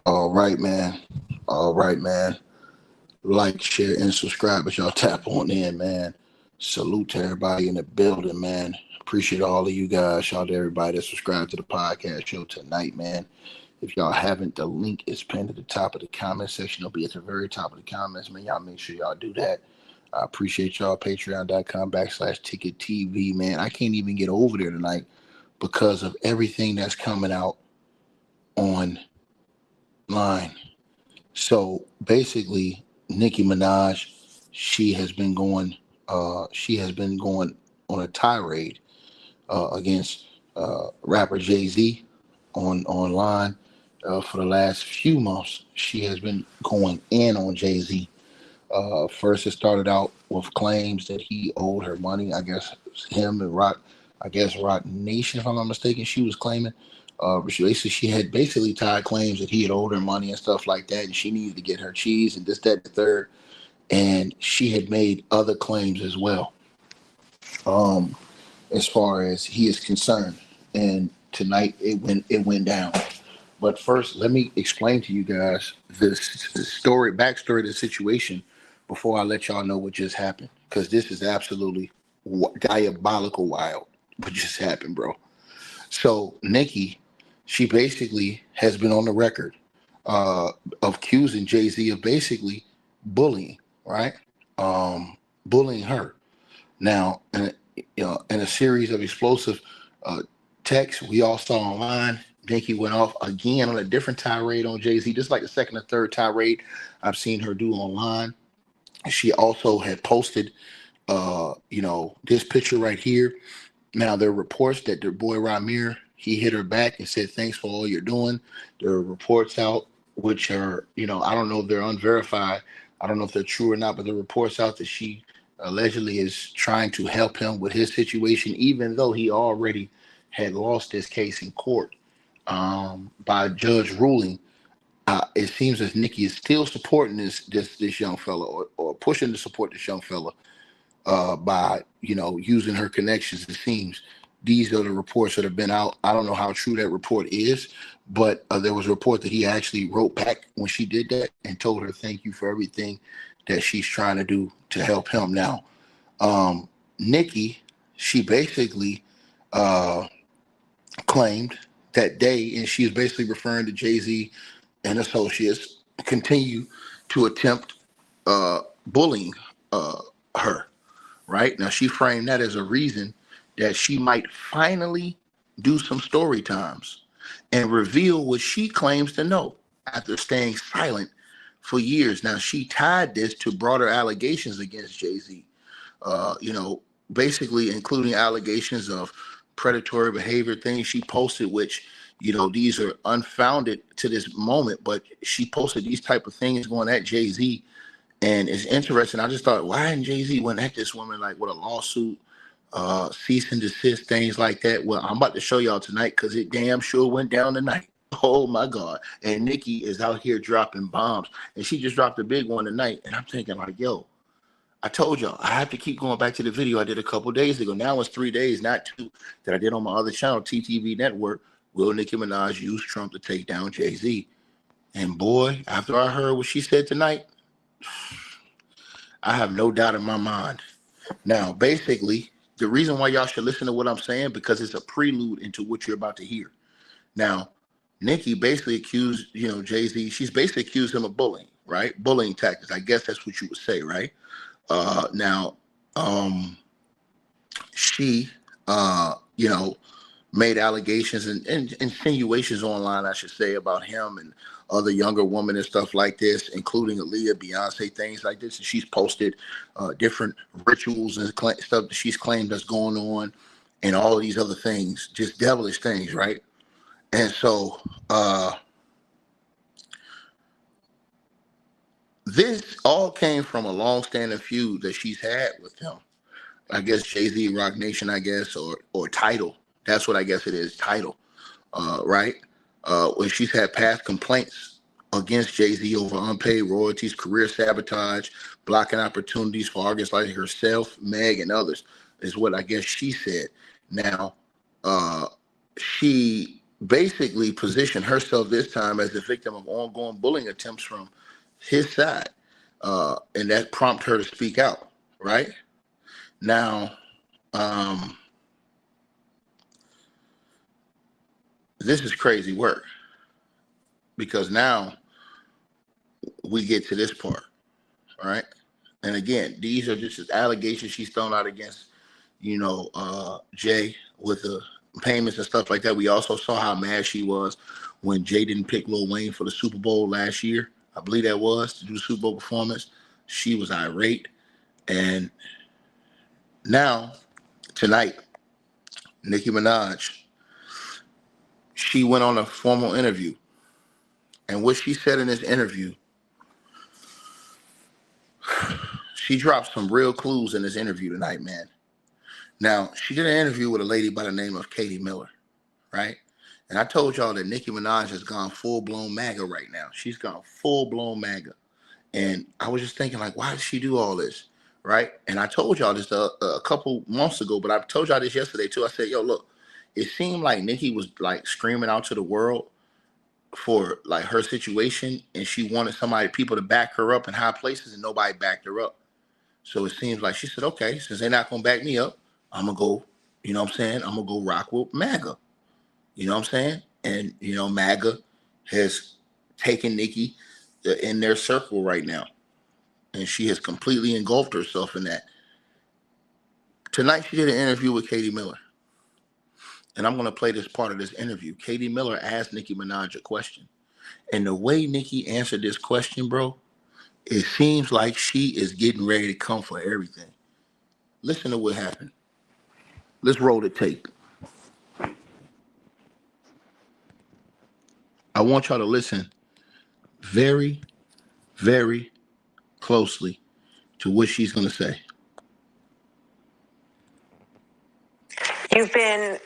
All right, man. All right, man. Like, share, and subscribe as y'all tap on in, man. Salute to everybody in the building, man. Appreciate all of you guys. Shout out to everybody that subscribed to the podcast show tonight, man. If y'all haven't, the link is pinned at the top of the comment section. It'll be at the very top of the comments, man. Y'all make sure y'all do that. I appreciate y'all. Patreon.com/ticket TV, man. I can't even get over there tonight because of everything that's coming out online. So basically, Nicki Minaj, she has been going on a tirade against rapper Jay Z online for the last few months. She has been going in on Jay Z. First, it started out with claims that he owed her money. I guess him and Rock Nation, if I'm not mistaken, she was claiming. She had basically tied claims that he had owed her money and stuff like that, and she needed to get her cheese and this, that, and the third. And she had made other claims as well, um, as far as he is concerned. And tonight it went down. But first, let me explain to you guys backstory of the situation before I let y'all know what just happened, because this is absolutely diabolical wild what just happened, bro. So Nicki, she basically has been on the record uh, of accusing Jay Z of basically bullying, right? Bullying her. Now, in a series of explosive uh, texts we all saw online, Nicki went off again on a different tirade on Jay Z, just like the second or third tirade I've seen her do online. She also had posted, this picture right here. Now, there are reports that their boy Ramir, he hit her back and said, "Thanks for all you're doing." There are reports out, which are, I don't know if they're unverified. I don't know if they're true or not, but there are reports out that she allegedly is trying to help him with his situation, even though he already had lost his case in court by a judge ruling. It seems as Nicki is still supporting this young fella, or pushing to support this young fella by using her connections. It seems these are the reports that have been out. I don't know how true that report is, but there was a report that he actually wrote back when she did that and told her thank you for everything that she's trying to do to help him. Now, Nicki, she basically uh, claimed that day, and she is basically referring to Jay Z and associates, continue to attempt bullying her. Right now, she framed that as a reason that she might finally do some story times and reveal what she claims to know after staying silent for years. Now, she tied this to broader allegations against Jay Z, basically including allegations of predatory behavior, things she posted, which, these are unfounded to this moment, but she posted these type of things going at Jay Z. And it's interesting. I just thought, why didn't Jay Z went at this woman like with a lawsuit, cease and desist, things like that? Well, I'm about to show y'all tonight because it damn sure went down tonight. Oh my God. And Nicki is out here dropping bombs. And she just dropped a big one tonight. And I'm thinking like, yo, I told y'all, I have to keep going back to the video I did a couple days ago. Now it's 3 days, not two, that I did on my other channel, TTV Network. Will Nicki Minaj use Trump to take down Jay Z? And boy, after I heard what she said tonight, I have no doubt in my mind. Now, basically, the reason why y'all should listen to what I'm saying, because it's a prelude into what you're about to hear. Now, Nicki basically accused, Jay-Z, she's basically accused him of bullying, right? Bullying tactics. I guess that's what you would say, right? Now, she, made allegations and insinuations online, I should say, about him and other younger women and stuff like this, including Aaliyah, Beyonce, things like this. And she's posted different rituals and stuff that she's claimed that's going on, and all of these other things, just devilish things, right? And so this all came from a long-standing feud that she's had with him. I guess Jay-Z, Rock Nation, I guess, or Title. That's what I guess it is, Title, right? When she's had past complaints against Jay-Z over unpaid royalties, career sabotage, blocking opportunities for artists like herself, Meg, and others, is what I guess she said. Now, she basically positioned herself this time as the victim of ongoing bullying attempts from his side, and that prompted her to speak out. Right now, this is crazy work because now we get to this part, right? And again, these are just allegations she's thrown out against, Jay with the payments and stuff like that. We also saw how mad she was when Jay didn't pick Lil Wayne for the Super Bowl last year. I believe that was to do the Super Bowl performance. She was irate. And now, tonight, Nicki Minaj, she went on a formal interview. And what she said in this interview, she dropped some real clues in this interview tonight, man. Now, she did an interview with a lady by the name of Katie Miller, right? And I told y'all that Nicki Minaj has gone full-blown MAGA right now. She's gone full-blown MAGA. And I was just thinking, like, why did she do all this, right? And I told y'all this a couple months ago, but I told y'all this yesterday, too. I said, yo, look, it seemed like Nicki was, like, screaming out to the world for, like, her situation, and she wanted people to back her up in high places, and nobody backed her up. So it seems like she said, okay, since they're not going to back me up, I'm going to go, you know what I'm saying? I'm going to go rock with MAGA. You know what I'm saying? And, MAGA has taken Nicki in their circle right now. And she has completely engulfed herself in that. Tonight, she did an interview with Katie Miller. And I'm going to play this part of this interview. Katie Miller asked Nicki Minaj a question. And the way Nicki answered this question, bro, it seems like she is getting ready to come for everything. Listen to what happened. Let's roll the tape. I want y'all to listen very, very closely to what she's going to say. You've been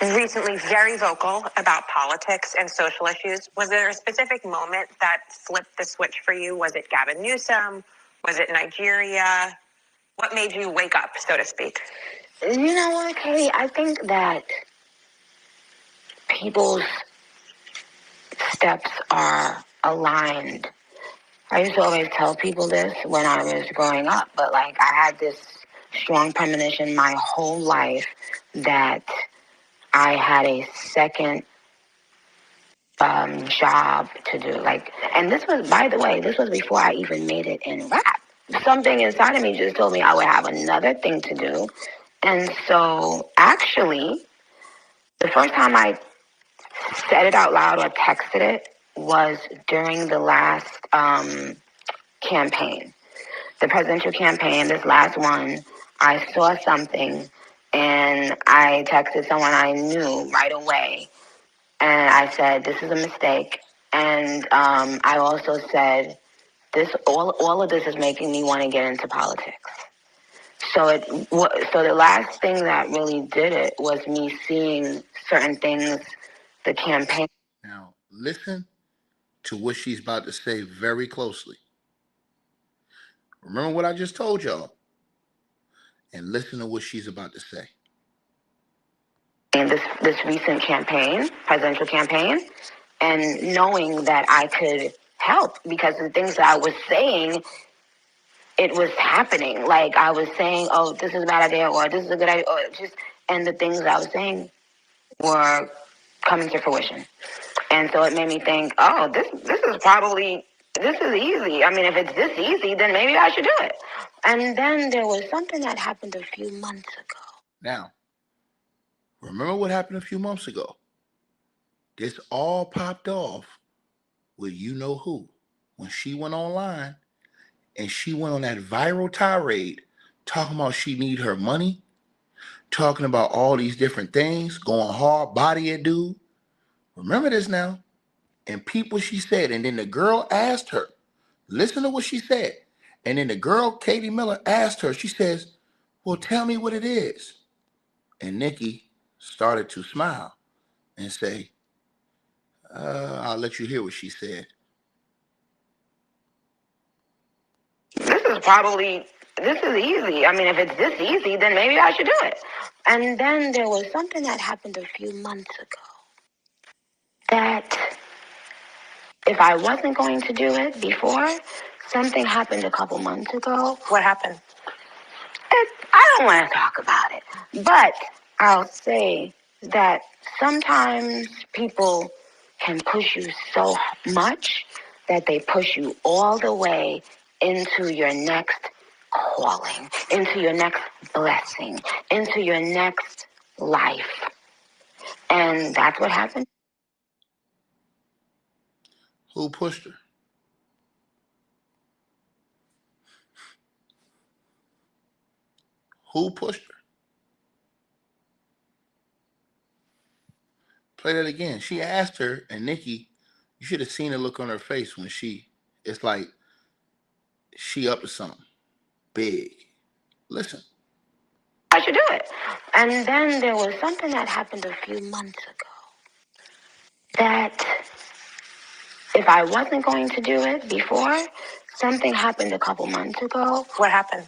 recently very vocal about politics and social issues. Was there a specific moment that flipped the switch for you? Was it Gavin Newsom? Was it Nigeria? What made you wake up, so to speak? You know what, Katie? I think that people's steps are aligned. I used to always tell people this when I was growing up, but like I had this strong premonition my whole life that I had a second job to do. And this was, by the way, this was before I even made it in rap. Something inside of me just told me I would have another thing to do. And so actually, the first time I said it out loud or texted it was during the last campaign, the presidential campaign, this last one. I saw something and I texted someone I knew right away. And I said, this is a mistake. And I also said, all of this is making me want to get into politics. So the last thing that really did it was me seeing certain things, the campaign. Now, listen to what she's about to say very closely. Remember what I just told y'all. And listen to what she's about to say. In this recent campaign, presidential campaign, and knowing that I could help because the things that I was saying, it was happening. Like I was saying, oh, this is a bad idea, or this is a good idea, and the things that I was saying were coming to fruition. And so it made me think, oh, this is easy. I mean, if it's this easy, then maybe I should do it. And then there was something that happened a few months ago. Now, remember what happened a few months ago? This all popped off with you know who. When she went online and she went on that viral tirade talking about she need her money, talking about all these different things, going hard body it, dude. Remember this now. And peep what she said. And then the girl asked her, listen to what she said. And then the girl, Katie Miller, asked her, she says, well, tell me what it is. And Nicki started to smile and say, I'll let you hear what she said. This is easy. I mean, if it's this easy, then maybe I should do it. And then there was something that happened a few months ago. that if I wasn't going to do it before, something happened a couple months ago. What happened? I don't want to talk about it, but I'll say that sometimes people can push you so much that they push you all the way into your next calling, into your next blessing, into your next life. And that's what happened. Who pushed her? Who pushed her? Play that again. She asked her, and Nicki, you should have seen the look on her face when it's like she up to something big. Listen. I should do it. And then there was something that happened a few months ago that if I wasn't going to do it before, something happened a couple months ago. What happened?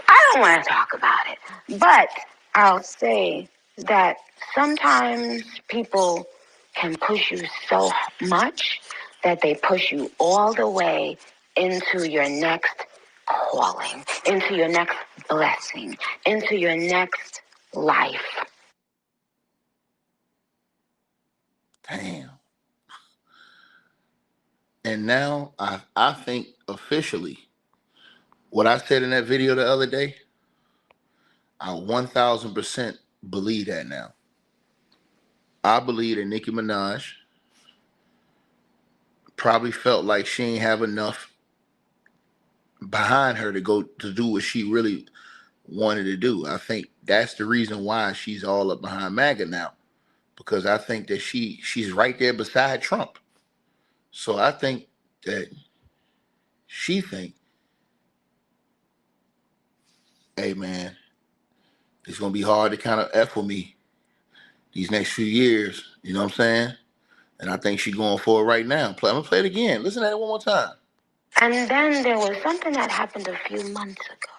I don't want to talk about it, but I'll say that sometimes people can push you so much that they push you all the way into your next calling, into your next blessing, into your next life. Damn. And now I think officially what I said in that video the other day, I 1000% believe that now. I believe that Nicki Minaj probably felt like she ain't have enough behind her to go to do what she really wanted to do. I think that's the reason why she's all up behind MAGA now, because I think that she's right there beside Trump. So I think that she think, hey man, it's gonna be hard to kind of F with me these next few years. You know what I'm saying? And I think she's going for it right now. I'm gonna play it again. Listen to it one more time. And then there was something that happened a few months ago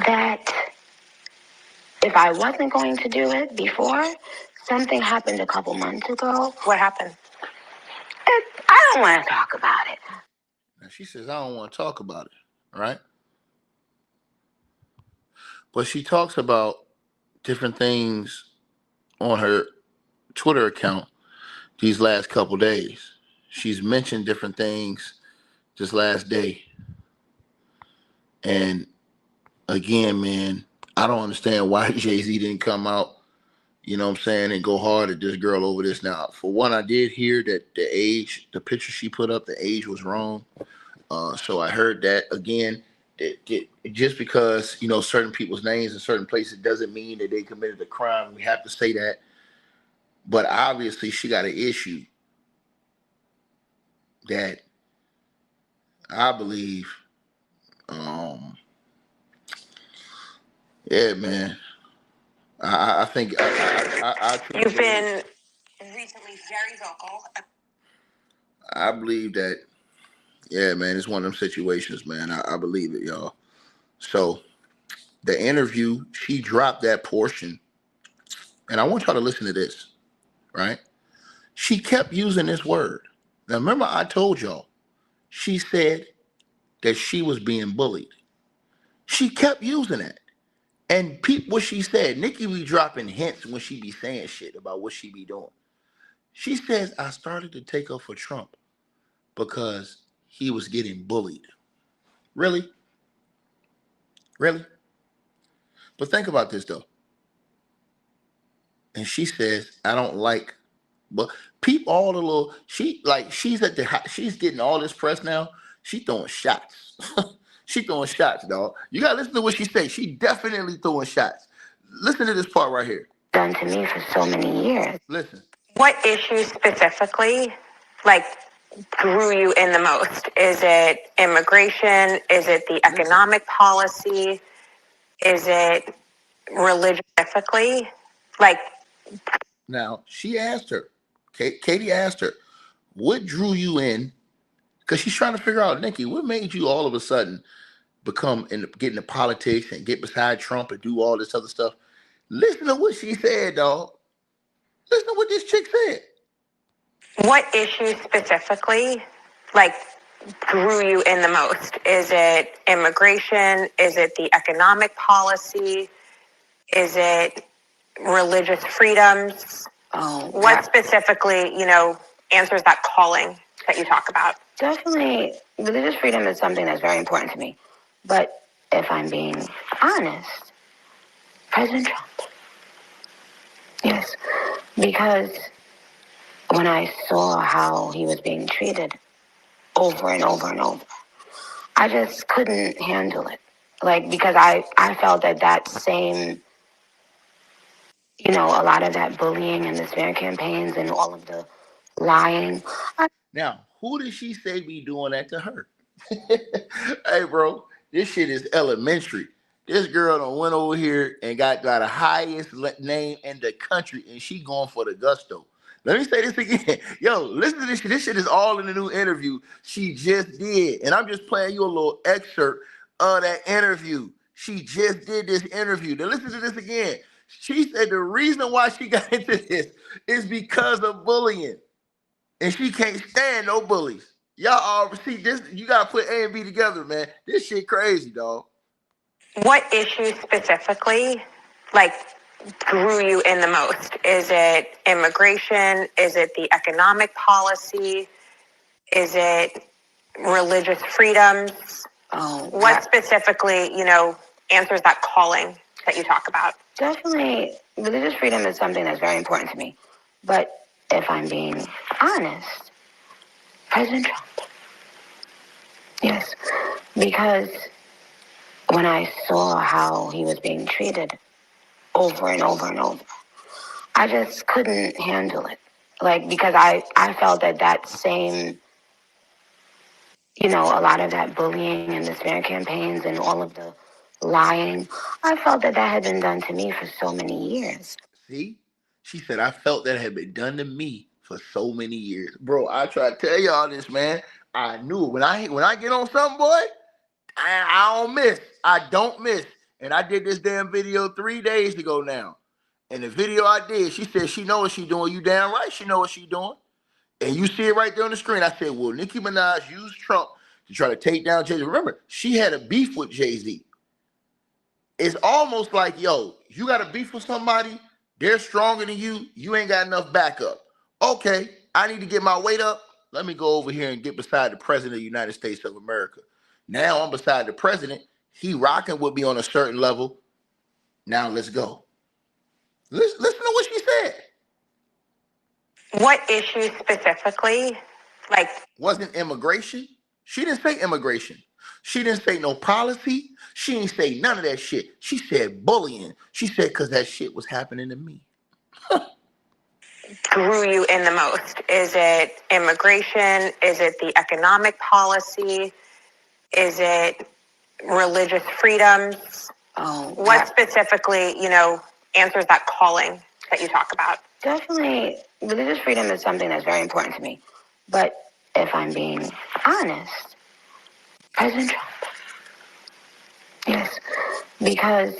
that if I wasn't going to do it before, something happened a couple months ago. What happened? I don't want to talk about it. Now she says, I don't want to talk about it, right? But she talks about different things on her Twitter account these last couple days. She's mentioned different things this last day. And again, man, I don't understand why Jay-Z didn't come out, you know what I'm saying, and go hard at this girl over this. Now, for one, I did hear that the picture she put up, the age was wrong. So I heard that. Again, just because, you know, certain people's names in certain places doesn't mean that they committed a crime. We have to say that. But obviously she got an issue that I believe, yeah, man. I think You've been recently very vocal. I believe that, yeah, man, it's one of them situations, man. I believe it, y'all. So the interview, she dropped that portion, and I want y'all to listen to this, right? She kept using this word. Now, remember, I told y'all, she said that she was being bullied. She kept using that. And peep what she said. Nicki be dropping hints when she be saying shit about what she be doing. She says, I started to take up for Trump because he was getting bullied. Really? Really? But think about this, though. And she says, I don't like, but peep all the little, she's getting all this press now. She throwing shots. She throwing shots, dog. You gotta listen to what she says. She definitely throwing shots. Listen to this part right here. Done to me for so many years. Listen. What issues specifically, like, grew you in the most? Is it immigration? Is it the economic policy? Is it religion specifically? Like, Now, she asked her, Katie asked her, what drew you in? Because she's trying to figure out, Nicki, what made you all of a sudden get into politics and get beside Trump and do all this other stuff? Listen to what she said, dog. Listen to what this chick said. What issue specifically, like, grew you in the most? Is it immigration? Is it the economic policy? Is it religious freedoms? What specifically, answers that calling that you talk about? Definitely, religious freedom is something that's very important to me. But if I'm being honest, President Trump. Yes, because when I saw how he was being treated over and over and over, I just couldn't handle it. Like, because I felt that same, a lot of that bullying and the smear campaigns and all of the lying. Now, who did she say be doing that to her? Hey, bro, this shit is elementary. This girl done went over here and got the highest name in the country, and she going for the gusto. Let me say this again. Yo, listen to this shit. This shit is all in the new interview she just did. And I'm just playing you a little excerpt of that interview. She just did this interview. Now listen to this again. She said the reason why she got into this is because of bullying. And she can't stand no bullies. Y'all all see this. You gotta put A and B together, man. This shit crazy, dog. What issue specifically, like, grew you in the most? Is it immigration? Is it the economic policy? Is it religious freedoms? What specifically, answers that calling that you talk about? Definitely, religious freedom is something that's very important to me. But if I'm being honest, President Trump. Yes, because when I saw how he was being treated over and over and over, I just couldn't handle it. Like, because I felt that same, a lot of that bullying and the smear campaigns and all of the lying, I felt that had been done to me for so many years. See? She said, I felt that had been done to me for so many years. Bro, I try to tell y'all this, man. I knew it. When I get on something, boy, I don't miss. I don't miss. And I did this damn video 3 days ago now. And the video I did, she said she know what she doing. You damn right she know what she doing. And you see it right there on the screen. I said, well, Nicki Minaj used Trump to try to take down Jay-Z. Remember, she had a beef with Jay-Z. It's almost like, yo, you got a beef with somebody, they're stronger than you, you ain't got enough backup. Okay, I need to get my weight up. Let me go over here and get beside the president of the United States of America. Now I'm beside the president. He rocking with me on a certain level. Now let's go. Listen to what she said. What issue specifically, like, wasn't immigration? She didn't say immigration. She didn't say no policy. She didn't say none of that shit. She said bullying. She said because that shit was happening to me. grew you in the most? Is it immigration? Is it the economic policy? Is it religious freedoms? What specifically, answers that calling that you talk about? Definitely, religious freedom is something that's very important to me. But if I'm being honest, President Trump. Yes, because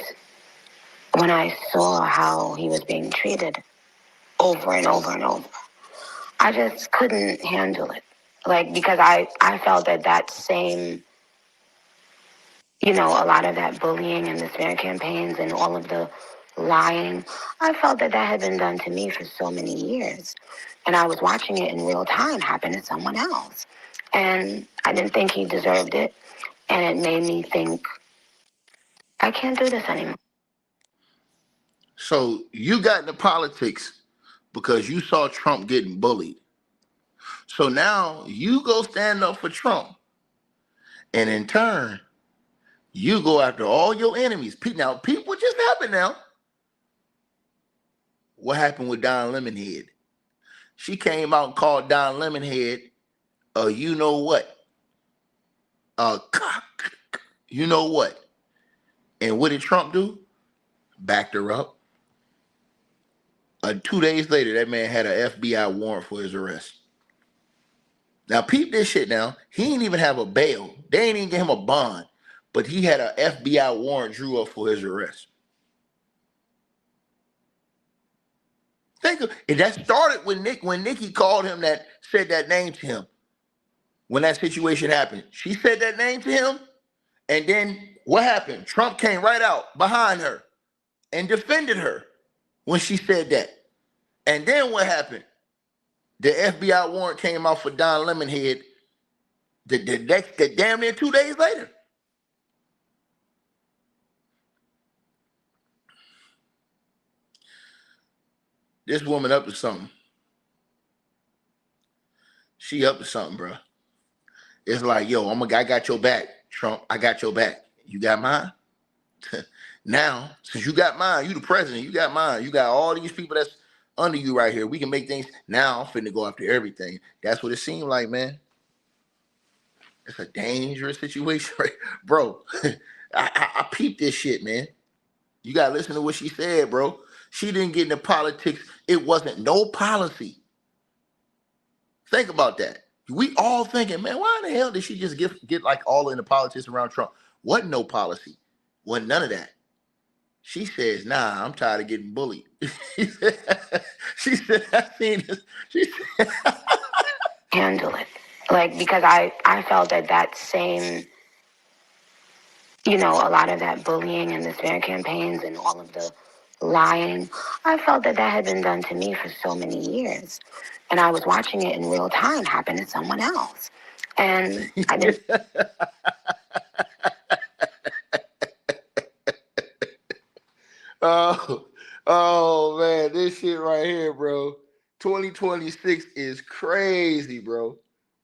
when I saw how he was being treated over and over and over, I just couldn't handle it. Like, because I felt that same, a lot of that bullying and the smear campaigns and all of the lying, I felt that had been done to me for so many years. And I was watching it in real time happen to someone else. And I didn't think he deserved it. And it made me think, I can't do this anymore. So you got into politics because you saw Trump getting bullied. So now you go stand up for Trump. And in turn, you go after all your enemies. Now, what just happened now? What happened with Don Lemonhead? She came out and called Don Lemonhead, you know what? You know what? And what did Trump do? Backed her up. 2 days later, that man had an FBI warrant for his arrest. Now, peep this shit now. He didn't even have a bail. They ain't even give him a bond. But he had an FBI warrant drew up for his arrest. And that started when Nicki called him said that name to him. When that situation happened, she said that name to him, and then what happened? Trump came right out behind her and defended her when she said that. And then what happened? The FBI warrant came out for Don Lemonhead the damn near 2 days later. This woman up to something. She up to something, bro. It's like, yo, I got your back, Trump. I got your back. You got mine? Now, since you got mine, you the president, you got mine. You got all these people that's under you right here. We can make things. Now I'm finna go after everything. That's what it seemed like, man. It's a dangerous situation, right? Bro, I peeped this shit, man. You gotta listen to what she said, bro. She didn't get into politics. It wasn't no policy. Think about that. We all thinking, man, why in the hell did she just get like all into politics around Trump? Wasn't no policy. Wasn't none of that. She says, nah, I'm tired of getting bullied. she said, I seen this. She said, handle it. Like, because I felt that same, a lot of that bullying and the smear campaigns and all of the lying, I felt that had been done to me for so many years. And I was watching it in real time happen to someone else. And I didn't. oh man, this shit right here, bro. 2026 is crazy, bro.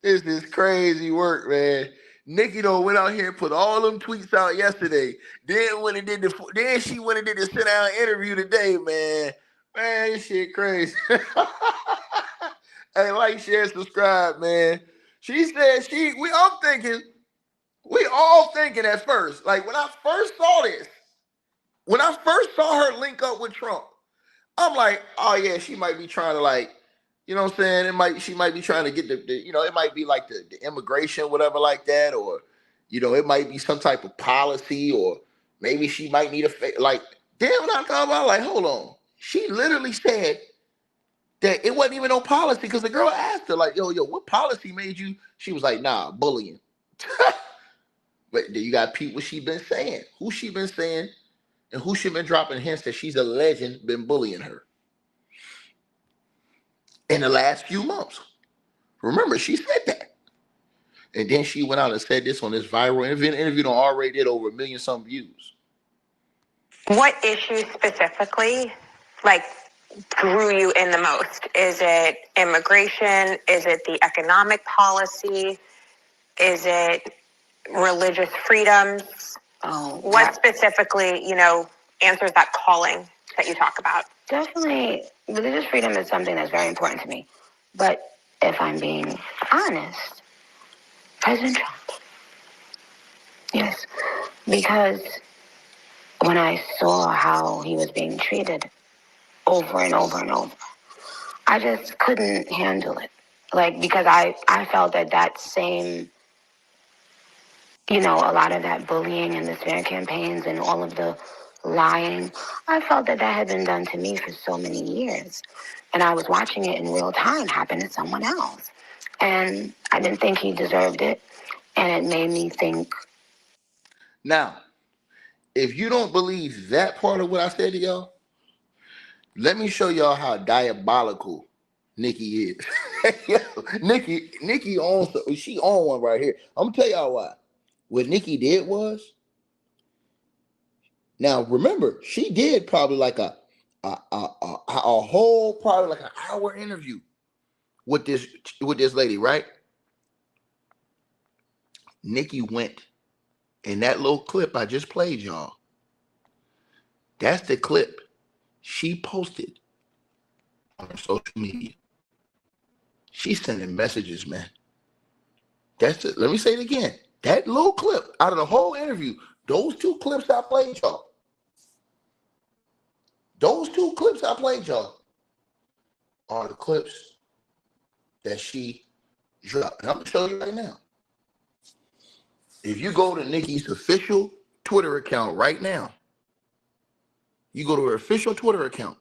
This is crazy work, man. Nicki though went out here and put all them tweets out yesterday. Then she went and did the sit down interview today, man. Man, this shit crazy. Hey, like, share, subscribe, man. She said we all thinking at first, like when I first saw this. When I first saw her link up with Trump, I'm like, oh yeah, she might be trying to like, you know what I'm saying? She might be trying to get the it might be like the immigration, whatever like that, or, it might be some type of policy, or maybe she might need like, damn, when I thought about it, like, hold on. She literally said that it wasn't even no policy because the girl asked her, like, yo, what policy made you? She was like, nah, bullying. But then you got people she been saying. Who she been saying? And who she been dropping hints that she's a legend, been bullying her in the last few months. Remember, she said that. And then she went out and said this on this viral interview that already did over 1 million some views. What issues specifically, like, grew you in the most? Is it immigration? Is it the economic policy? Is it religious freedoms? What specifically, answers that calling that you talk about? Definitely, religious freedom is something that's very important to me. But if I'm being honest, President Trump. Yes, because when I saw how he was being treated over and over and over, I just couldn't handle it. Like, because I felt that same, a lot of that bullying and the smear campaigns and all of the lying, I felt that had been done to me for so many years. And I was watching it in real time happen to someone else. And I didn't think he deserved it. And it made me think. Now, if you don't believe that part of what I said to y'all, let me show y'all how diabolical Nicki is. Nicki owns, she on one right here. I'm gonna tell y'all why. What Nicki did was, now remember, she did probably like a whole probably like an hour interview with this lady, right? Nicki went in that little clip I just played y'all. That's the clip she posted on her social media. She's sending messages, man. That's it. Let me say it again. That little clip out of the whole interview, those two clips I played y'all. Those two clips I played y'all are the clips that she dropped. And I'm gonna show you right now. If you go to Nicki's official Twitter account right now, you go to her official Twitter account,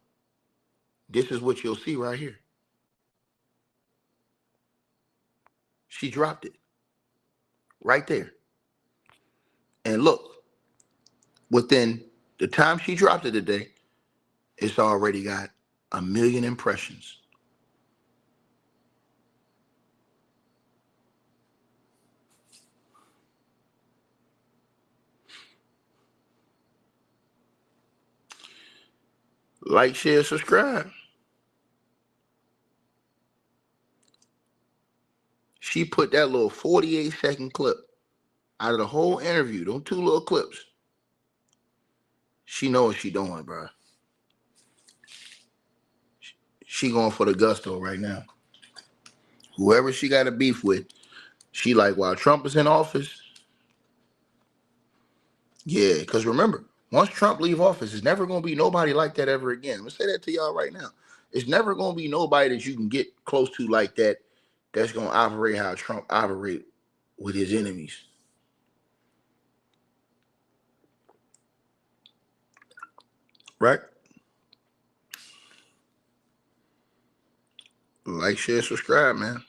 this is what you'll see right here. She dropped it right there. And look, within the time she dropped it today, it's already got 1 million impressions. Like, share, subscribe. She put that little 48-second clip out of the whole interview, those 2 little clips. She know what she doing, bro. She going for the gusto right now. Whoever she got a beef with, she like, while Trump is in office, yeah, because remember, once Trump leave office, it's never going to be nobody like that ever again. I'm going to say that to y'all right now. It's never going to be nobody that you can get close to like that that's going to operate how Trump operate with his enemies. Right? Like, share, subscribe, man.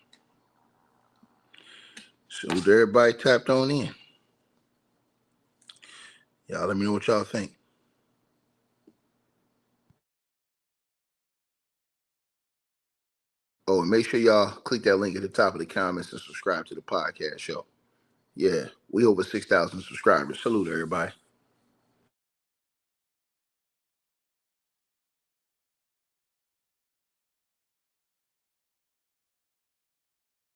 So everybody tapped on in. Y'all let me know what y'all think. Oh, and make sure y'all click that link at the top of the comments and subscribe to the podcast show. Yeah, we over 6,000 subscribers. Salute everybody.